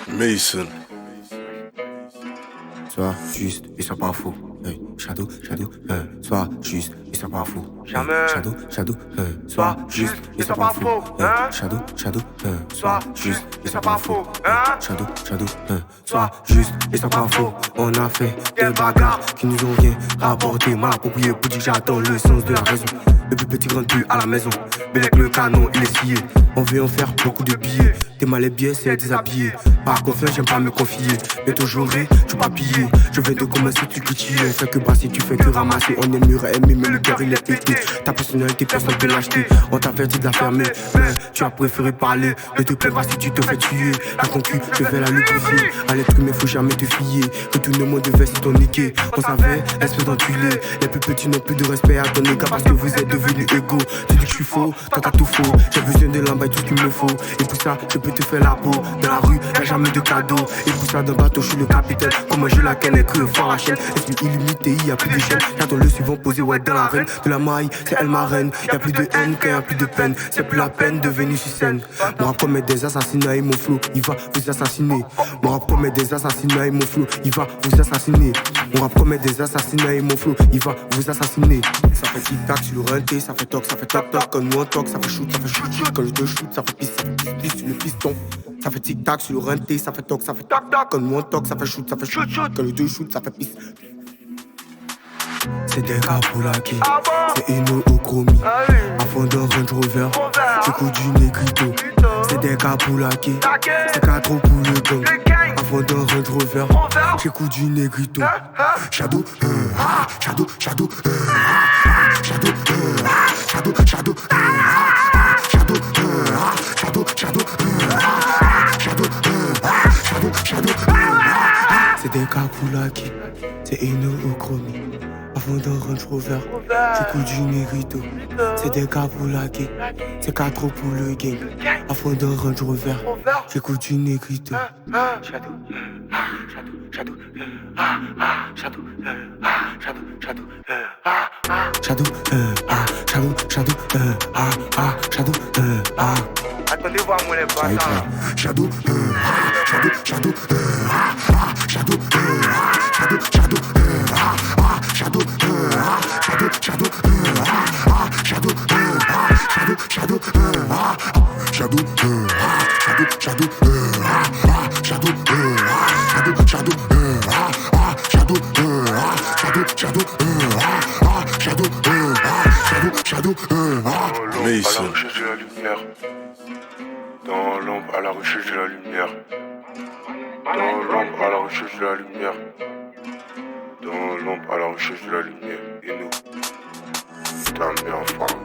Mason. Sois juste et sois pas fou. Hey, shadow, sois juste et sois pas fou. Jamais. Shadow, sois juste et sois pas fou. Shadow, sois juste et sois pas fou. Shadow, sois juste et sois pas fou. On a fait des bagarres qui nous ont rien rapporté. Mal approprié pour dire j'attends le sens de la raison. Le plus petit rentre plus à la maison. Bellec le canon, il est scié. On veut en faire beaucoup de billets. T'es mal les billets, c'est déshabillé. Par confiance, j'aime pas me confier. Mais toujours je pas piller. Je viens de commencer, tu cultives. Fais que brasser, tu fais que ramasser. On est mûr ennemi, mais le cœur il est pété. Ta personnalité, personne peut l'acheter. On t'a averti de la fermer. Mais tu as préféré parler. Ne te plaît pas si tu te fais tuer. La concu, je vais la lubrifier. À l'être humain, faut jamais te fier. Que tout le monde devait s'y ton niquer. On savait, espèce d'enculé. Les plus petits n'ont plus de respect à ton égard parce que vous êtes devenus égaux. Tu dis que je suis faux, toi t'as tout faux. J'ai besoin de l'emballe, tout ce qu'il me faut. Et pour ça, je peux te faire la peau. Dans la rue, y'a jamais de cadeau. Et pour ça, d'un bateau, je suis le capitaine. Comment je la ken et cru fort la chaîne. Esprit illimité, y'a plus de chaîne. J'attends le suivant posé, ouais, dans l'arène. De la maille, c'est elle ma reine. Y'a plus de haine, quand y'a plus de peine. C'est plus la peine de venir sur scène. Mon rap commet des assassinats et mon flow, il va vous assassiner. Mon rap commet des assassinats et mon flow, il va vous assassiner. Mon rap commet des assassinats et mon flow, il va vous assassiner. Ça fait tic-tac sur le rinté, ça fait toc toc. Quand nous on toc, ça fait shoot. Quand je te shoot, ça fait pisse sur le piston. Ça fait tic-tac sur le rinté, ça fait toc toc. Quand nous on toc, ça fait shoot. Quand je te shoot, ça fait pisse. C'est des gars pour la quai, c'est Eno au chromie. À fond d'un Range Rover, j'écoute du Negrito. C'est des gars pour la quai, c'est 4 pour le gang. À fond d'un Range Rover, j'écoute du Negrito. Shadow, shadow, shadow, shadow, shadow, shadow, shadow, shadow. C'est des gars pour la quai, c'est Eno au chromie. Avant d'un Range Rover, j'écoute du Negrito. C'est des gars pour la quai, c'est 4 pour le gang. Avant d'un Range Rover, j'écoute du Negrito. Shadow, shadow, shadow, shadow, Attendez voir moi les bâtards. Shadow, shadow, shadow, shadow, Mason. Dans l'ombre à la recherche de la lumière. Dans l'ombre à la recherche de la lumière. Dans l'ombre à la recherche de la lumière. Et nous, ta mère enfant.